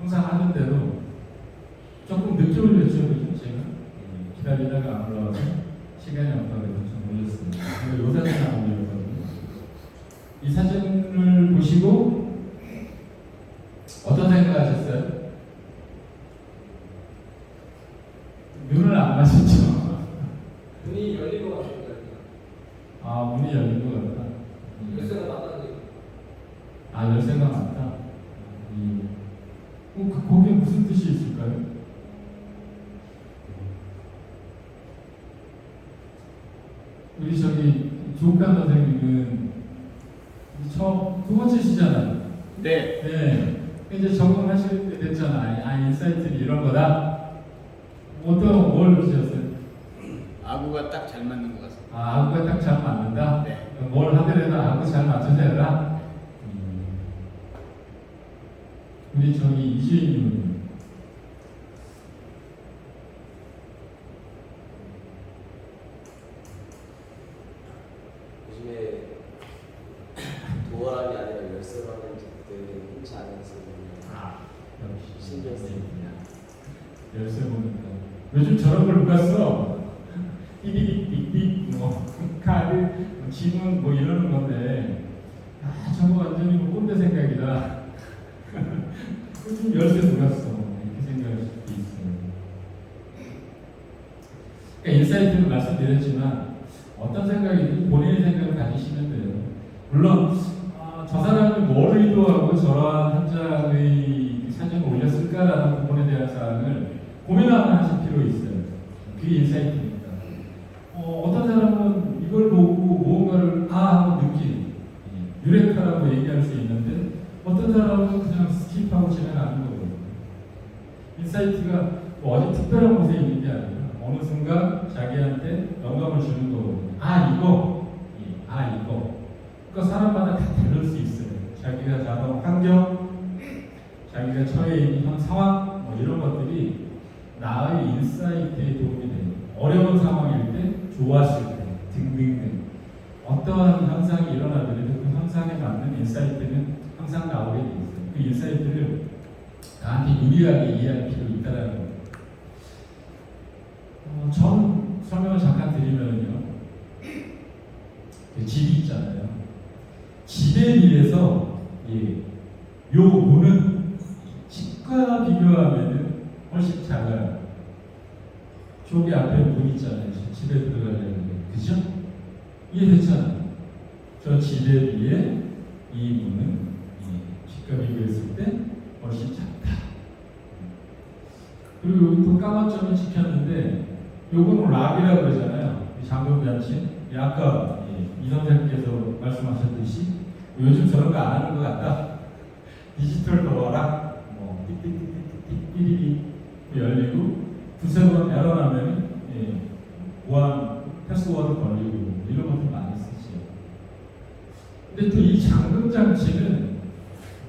항상 하는 대로 조금 늦게 올렸죠, 그죠? 제가 기다리다가 안 올라와서 시간이 없다고 해서 좀 올렸습니다. 근데 이 사진 안 올렸거든요. 이 사진을 보시고 어떤 생각하셨어요? 눈을 안 마셨죠? 문이 열린 것 같습니다. 아, 문이 열린 것 같다. 열쇠가 맞다는 얘기. 아, 열쇠가 많다. 거기에 무슨 뜻이 있을까요? 우리 저기 조옥관 선생님은 두 번째시잖아요. 네. 네. 이제 적응하실 때 됐잖아요. 아, 인사이트는 이런 거다. 뭘 보셨어요? 아구가 딱 잘 맞는 것 같습니다. 아, 아구가 딱 잘 맞는다? 네. 뭘 하더라도 아구 잘 맞춰서 해라? 우리 저기 이주인님은 요즘에 도어락이 아니라 열쇠로 하는 집들이 흔치 않아서 역시 신경 쓰입니다. 열쇠 보니까 요즘 저런 걸 누가 써? 삐삐삐삐 뭐 카드 지문 뭐 이러는 건데 저거 완전히 뭐 꼰대 생각이다. 요즘 열쇠 누가 써? 이렇게 생각할 수도 있어요. 그러니까 인사이트는 말씀드렸지만 어떤 생각이든 본인의 생각을 가지시면 돼요. 물론 저 사람이 뭘 의도하고 저러한 한 장의 사진을 올렸을까라는 부분에 대한 사항을 고민하면 하실 필요 있어요. 그게 인사이트니까. 어떤 사람은 이걸 보고 무언가를 하고 느끼는 유레카라고 얘기할 수 있는데 어떤 사람은 그냥 스킵하고 지나가는 거거든요. 인사이트가 뭐 어디 특별한 곳에 있는 게 아니라 어느 순간 자기한테 영감을 주는 거거든요. 이거. 그러니까 사람마다 다 다를 수 있어요. 자기가 잡은 환경, 자기가 처해 있는 상황, 뭐 이런 것들이 나의 인사이트에 도움이 돼요. 어려운 상황일 때, 좋았을 때, 등등등. 어떠한 현상이 일어나더라도 그 현상에 맞는 인사이트는 항상 나오게 돼 있어요. 그 인사이트를 나한테 유리하게 이해할 필요 있다는 거예요. 전 설명을 잠깐 드리면요. 집이 있잖아요. 집에 비해서 요 문은 집과 비교하면 훨씬 작아요. 저기 앞에 문 있잖아요. 집에 들어가려는 게. 그죠? 이해됐잖아요. 저 집에 비해 이 문은 집과 비교했을 때 훨씬 작다. 그리고 여기 또 까만 점이 찍혔는데 요거는 락이라고 그러잖아요. 잠금 장치. 아까 이 선생님께서 말씀하셨듯이 요즘 저런 거 안 하는 것 같다. 디지털 도어락 뭐 띡띡띡띡띡 삐리리 열리고 두세 번 에러 나면 보안 패스워드 걸리고 이런 것들 많이 쓰죠. 근데 또 이 잠금 장치는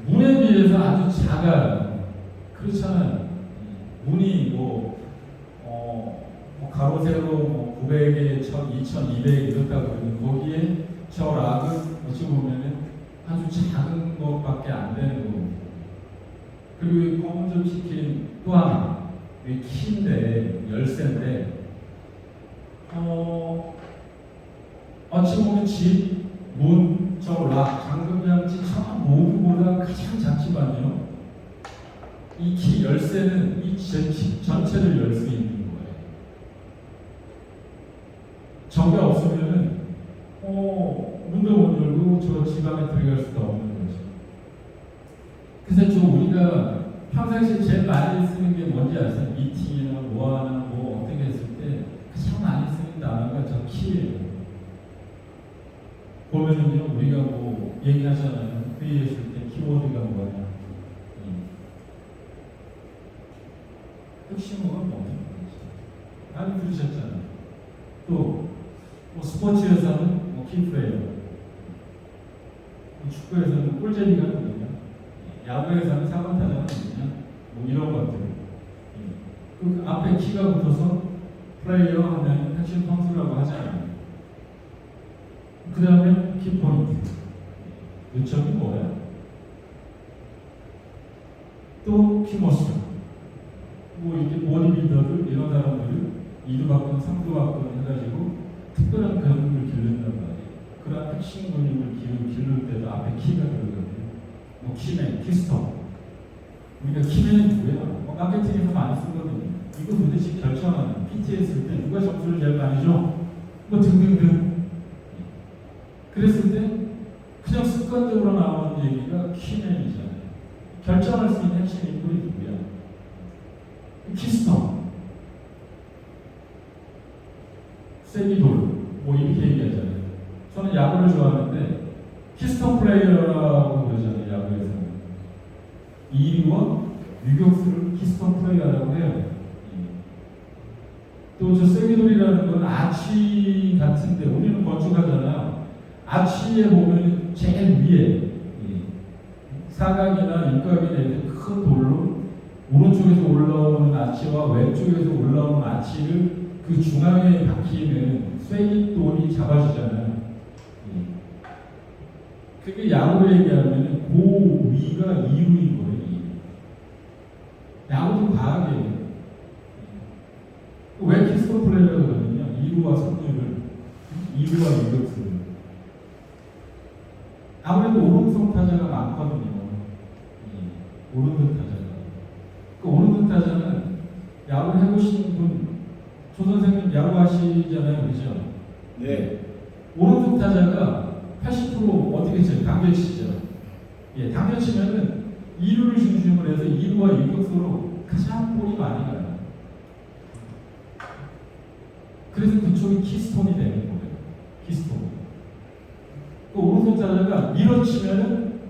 문에 비해서 아주 작아요. 그렇잖아요. 문이 가로 세로 900에 1200 이렇다고 그러면 거기에 저 락을 어찌 보면은 아주 작은 것밖에 안 되는 거고. 그리고 검은 점 시킨 또 하나 키인데 열쇠인데 어찌 보면 집, 문, 저 락, 잠금 장치 저 모두보다 가장 작지만요. 이 키 열쇠는 이 집 전체를 열 수 있는 거예요. 저게 없으면은 문도 못 열고 저 집 안에 들어갈 수가 없는 거죠. 그래서 우리가 평상시에 제일 많이 쓰는 게 뭔지 아세요? 미팅이나 뭐하나 뭐 어떻게 했을 때 가장 많이 쓰는 단어가 저 키예요. 보면은요 우리가 뭐 얘기하잖아요. 회의했을 때 키워드가 뭐냐. 핵심어가 뭐냐. 많이 들으셨잖아요. 또 스포츠에서는 키프레이어, 축구에서는 골제비가 누구냐, 야구에서는 4번 타자가 누구냐, 뭐 이런 것들. 그 앞에 키가 붙어서 플레이어 하면 핵심 선수라고 하잖아요. 그 다음에 키포인트. 요점이 뭐야? 또 퓨머스, 뭐 이렇게 보디빌더들 이런 사람들을 2두 박근, 3두 박근 해가지고 특별한 근육을 기른단 말이에요. 그런 핵심 근육을 기를 때도 앞에 키가 들어가거든요. 뭐 키맨, 키스톤. 우리가 키맨이 누구야? 마케팅에서 많이 쓰거든요. 이거 도대체 결정하는 PT 했을 때 누가 점수를 제일 많이 줘? 뭐 등등등. 그랬을 때 그냥 습관적으로 나오는 얘기가 키맨이잖아요. 결정할 수 있는 핵심 인물이 누구야? 키스톤, 세기돌, 뭐 이렇게 얘기하잖아요. 저는 야구를 좋아하는데 키스톤 플레이어라고 그러잖아요. 야구에서는 2루와 유격수를 키스톤 플레이어라고 해요. 또 저 세기돌이라는 건 아치 같은데 우리는 건축하잖아요. 아치에 보면 제일 위에 사각이나 육각이나 이렇게 큰 돌로 오른쪽에서 올라오는 아치와 왼쪽에서 올라오는 아치를 그 중앙에 박히면 쐐기돌이 잡아주잖아요. 그게 야구로 얘기하면 그 위가 2루인 거예요. 야구도 과학이에요. 왜 키스톤 플레이어라고 그러느냐? 2루와 3루를 2루와 유격수를 아무래도 오른손 타자가 많거든요. 오른손 타자가. 그 오른손 타자는 야구를 해보신 분, 조 선생님 야구 하시잖아요, 그죠? 네. 오른손 타자가 80% 어떻게 쳐요? 당겨치죠. 예, 당겨치면은 2루를 중심으로 해서 2루와 유격수로 가장 볼이 많이 가요. 그래서 그쪽이 키스톤이 되는 거예요. 키스톤. 그 오른손 타자가 밀어치면은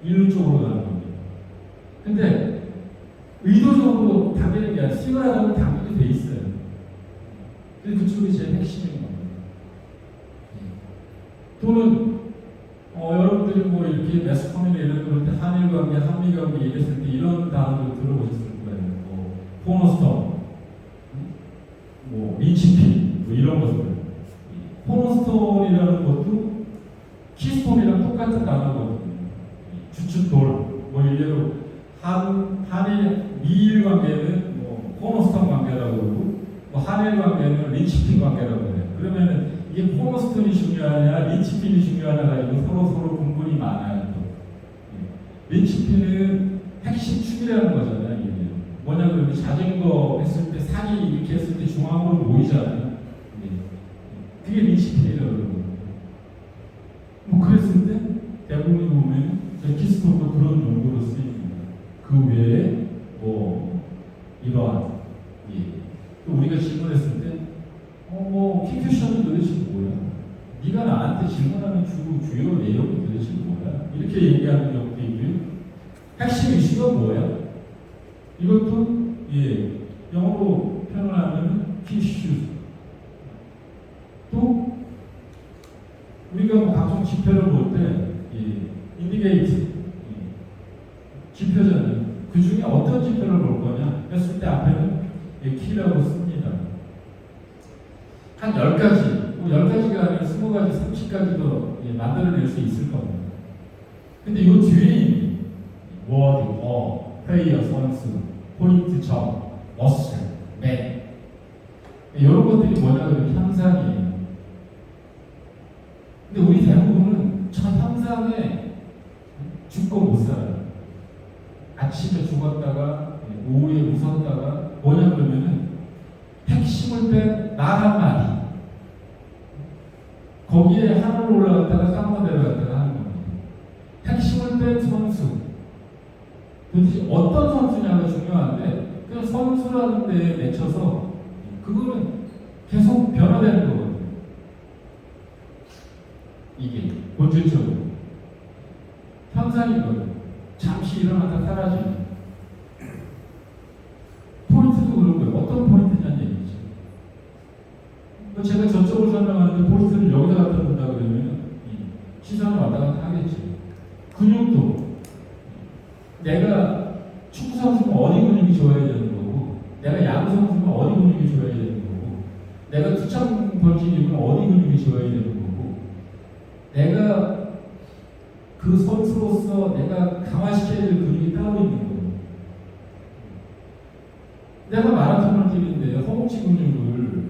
1루 쪽으로 가는 겁니다. 근데 의도적으로 당기는 게 아니라 스윙을 하다 당기게 돼 있어요. 그래서 그쪽이 제일 핵심인 겁니다. 또는 여러분들이 뭐 이렇게 매스컴이나 이런 거 그럴 때 한일 관계, 한미 관계 이랬을 때 이런 단어를 들어보셨을 거예요. 뭐 코너스톤, 뭐 린치핀, 뭐 이런 것들. 코너스톤이라는 것도 키스톤이랑 똑같은 단어거든요. 주춧돌, 뭐 일례로 한일 미일 관계는 뭐 코너스톤 관계라고 그러고, 뭐 한일 관계는 린치핀 관계라고 해요. 그러면은 이게 코너스톤이 중요하냐, 린치핀이 중요하냐 가지고 서로 분분이 많아요. 린치핀은 핵심 축이라는 거잖아요. 이게 뭐냐 그러면 자전거 했을 때 산이 이렇게 했을 때 중앙으로 모이잖아요. 그게 린치핀이라고 그러거든요. 뭐 그랬을 때 대부분이 보면 키스톤도 그런 용도로 쓰입니다. 그 외에 뭐 이러한 또 우리가 질문했을 때 뭐 킹큐션은 도대체 뭐야? 네가 나한테 질문하는 주요 내용이 도대체 뭐야? 이렇게 얘기하는 경우도 있고요. 핵심 이슈가 뭐야? 이것도 영어로 표현하면 키슈. 또 우리가 뭐 각종 지표를 볼 때 인디게이트 지표잖아요. 그 중에 어떤 지표를 볼 거냐 했을 때 앞에는 키라고 씁니다. 한 10가지, 뭐 10가지가 아니라 20가지, 30가지도 만들어낼 수 있을 겁니다. 근데 이 뒤에 워드, 플레이어, 선수, 포인트, 점, 머슬, 맨 이런 것들이 뭐냐 그러면 현상이에요. 근데 우리 대부분은 저 현상에 죽고 못 살아요. 아침에 죽었다가 오후에 웃었다가 뭐냐 그러면은 핵심을 뺀 나란 말이 거기에 하늘로 올라갔다가 쌍마 내려갔다가 하는 겁니다. 핵심을 뺀 선수 도대체 어떤 선수냐가 중요한데 그 선수라는 데에 맺혀서 그거는 계속 변화되는 거거든요. 이게 본질적으로 현상이거든요. 잠시 일어났다 사라지는 포인트도 그런 거예요. 어떤 포인트냐는 얘기죠. 제가 저쪽으로 설명하는데 포인트를 여기다 갖다 놓는다 그러면 시선을 왔다 갔다 하겠죠. 근육도 내가 축구 선수면 어디 근육이 좋아야 되는 거고, 내가 야구 선수면 어디 근육이 좋아야 되는 거고, 내가 투창 던지기면 어디 근육이 좋아야 되는 거고, 내가 그 선수로서 내가 강화시켜야 될 근육이 따로 있는 거고, 내가 마라톤을 뛰는데 허벅지 근육을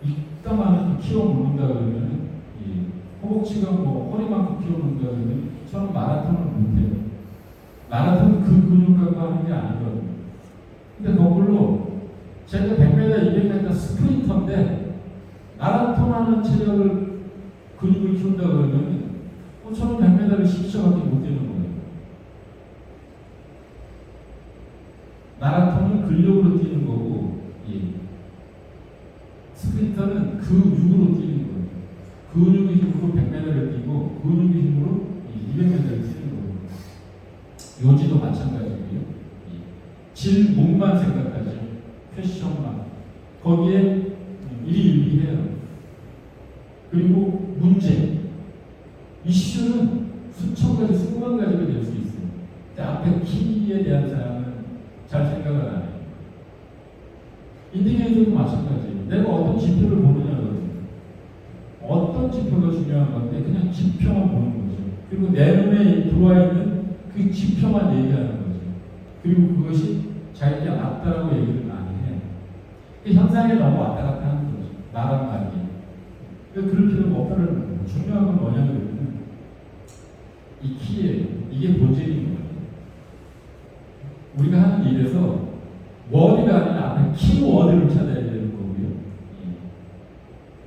이따만큼 키워 먹는다 그러면 이 허벅지가 뭐 허리만큼 키워 먹는다 그러면 저는 마라톤을 못해요. 마라톤은 그 근육 갖고 하는 게 아니거든요. 근데 거꾸로 제가 100m, 200m 스프린터인데 마라톤 하는 체력을 근육을 키운다 그러면 저는 100m를 10초밖에 못 뛰는 거예요. 마라톤은 근력으로 뛰는 거고, 스프린터는 근육으로 뛰는 거예요. 근육의 힘으로 100m를 뛰고, 근육의 힘으로 200m를 뛰는 거예요. 요지도 마찬가지고요. 질문만 생각하죠. 퀘션만. 거기에 일희일비해요. 그리고 문제. 이슈는 수천 가지, 수만 가지가 될 수 있어요. 근데 앞에 키에 대한 사항은 잘 생각을 안 해요. 인디게이터도 마찬가지예요. 내가 어떤 지표를 보느냐거든요. 어떤 지표가 중요한 건데 그냥 지표만 보는 거죠. 그리고 내 눈에 들어와 있는 그 지표만 얘기하는 거죠. 그리고 그것이 자기가 맞다라고 얘기를 많이 해요. 그 현상에 너무 왔다 갔다 하는 거죠. 나랑 다르게. 그럴 필요가 없다는 거예요. 중요한 건 뭐냐면 이 키예요. 이게 본질인 거예요. 우리가 하는 일에서 워드가 아니라 앞에 키워드를 찾아야 되는 거고요.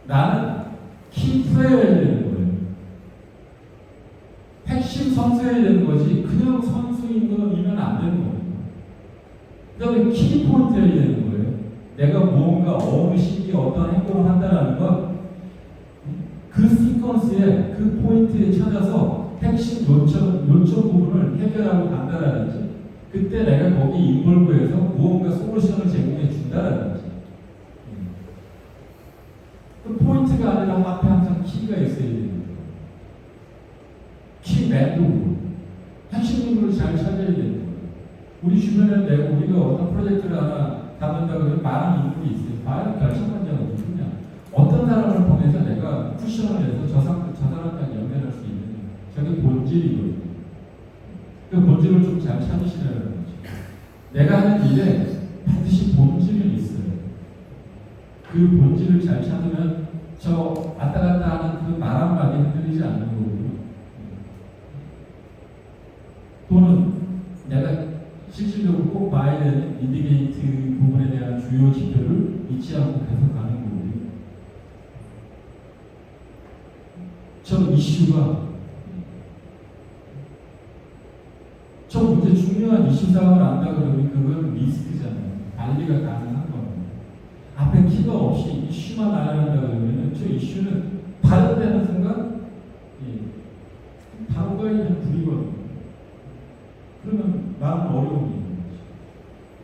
나는 키프레어야 되는 거예요. 핵심 선수여야 되는 거지 그냥 선수인 거이면 안 되는 거예요. 그 다음에 키포인트여야 되는 거예요. 내가 무언가 어느 시기에 어떤 행동을 한다는 것 그 시퀀스에 그 포인트에 찾아서 핵심 요청 부분을 해결하고 간다라든지 그때 내가 거기 인볼브해서 무언가 솔루션을 제공해 준다라는 거지. 그 포인트가 아니라 앞에 항상 키가 있어야 되는 거예요. 키 매듭, 핵심 인물을 잘 찾아야 되는 거예요. 우리 주변에 내가 우리가 어떤 프로젝트를 하나 받는다고 하면 많은 인물이 있어요. 과연 결정관자가 누구냐? 어떤 사람을 통해서 내가 쿠션을 해서 저 사람까지 연결할 수 있느냐? 저게 본질이거든요. 그 본질을 좀 잘 찾으시라는 거죠. 내가 하는 일에 반드시 본질은 있어요. 그 본질을 잘 찾으면 저 왔다 갔다 하는 그 말 한마디 흔들리지 않는 거고요. 또는 내가 실질적으로 꼭 봐야 되는 인디게이트 부분에 대한 주요 지표를 잊지 않고 계속 가는 거고요. 저 이슈가 저 문제 중요한 이슈 사항을 안다 그러면 그건 리스크잖아요. 관리가 가능한 겁니다. 앞에 키가 없이 이슈만 알아낸다 그러면 저 이슈는 발효되는 순간 바로가 있는 불이거든요. 그러면 많은 어려움이 있는 거죠.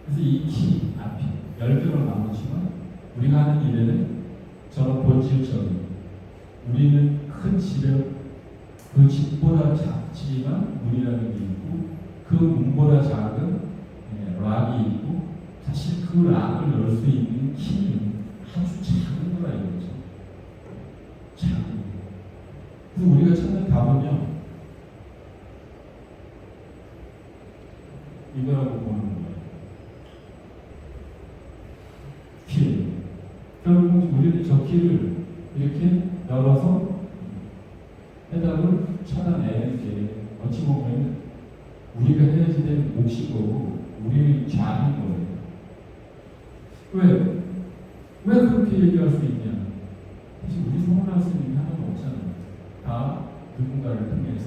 그래서 이 키 앞이 10개로 나누지만 우리가 하는 일에는 저런 본질적인 우리는 큰 집에 그 집보다 작지만 문이라는 게 있고 그 문보다 작은 락이 있고 사실 그 락을 열 수 있는 키는 아주 작은 거라 이거죠. 작은 거. 그래서 우리가 찾는 답은요 이거라고 보는 거예요. 키. 결국 우리는 저 키를 이렇게 열어서 해답을 찾아내는 게 어찌 보면 우리가 해야지 될 몫인 거고 우리의 자아인 거예요. 왜 그렇게 얘기할 수 있냐? 사실 우리 소문할 수 있는 게 하나도 없잖아요. 다 누군가를 통해서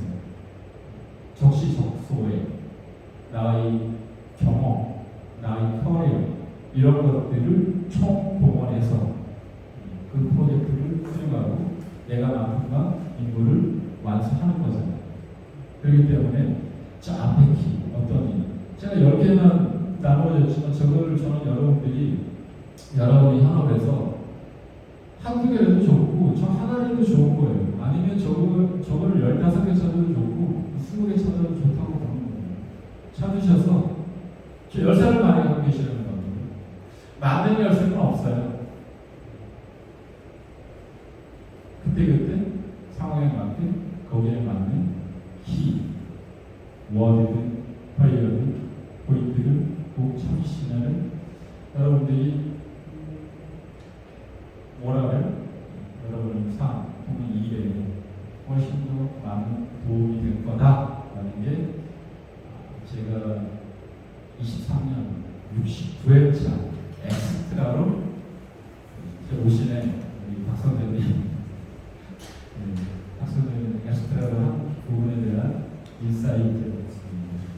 적시적소에 나의 경험, 나의 커리어 이런 것들을 총동원해서 그 프로젝트를 수행하고 내가 만큼만 인물을 완수하는 거잖아요. 그렇기 때문에 저 앞에 키 어떤 일 제가 10개만 나눠졌지만 저거를 저는 여러분이 현업에서 한두 개라도 좋고 저 하나라도 좋은 거예요. 아니면 저거를 15개 찾아도 좋고 20개 찾아도 좋다고 보는 거예요. 찾으셔서 저 열쇠를 많이 갖고 계시라는 겁니다. 만능 열쇠는 없어요. 그때 상황에 맞게 거기에 맞는 키, 워드든 파이어든 포인트를 꼭 찾으시면 여러분들이 뭐라고요? 여러분의 삶 혹은 일에 훨씬 더 많은 도움이 될 거다라는 게 제가 23년 69회차 엑스트라로 제 오신에 우리 박 선생님 박 선생님 엑스트라로 한 부분에 대한 인사이트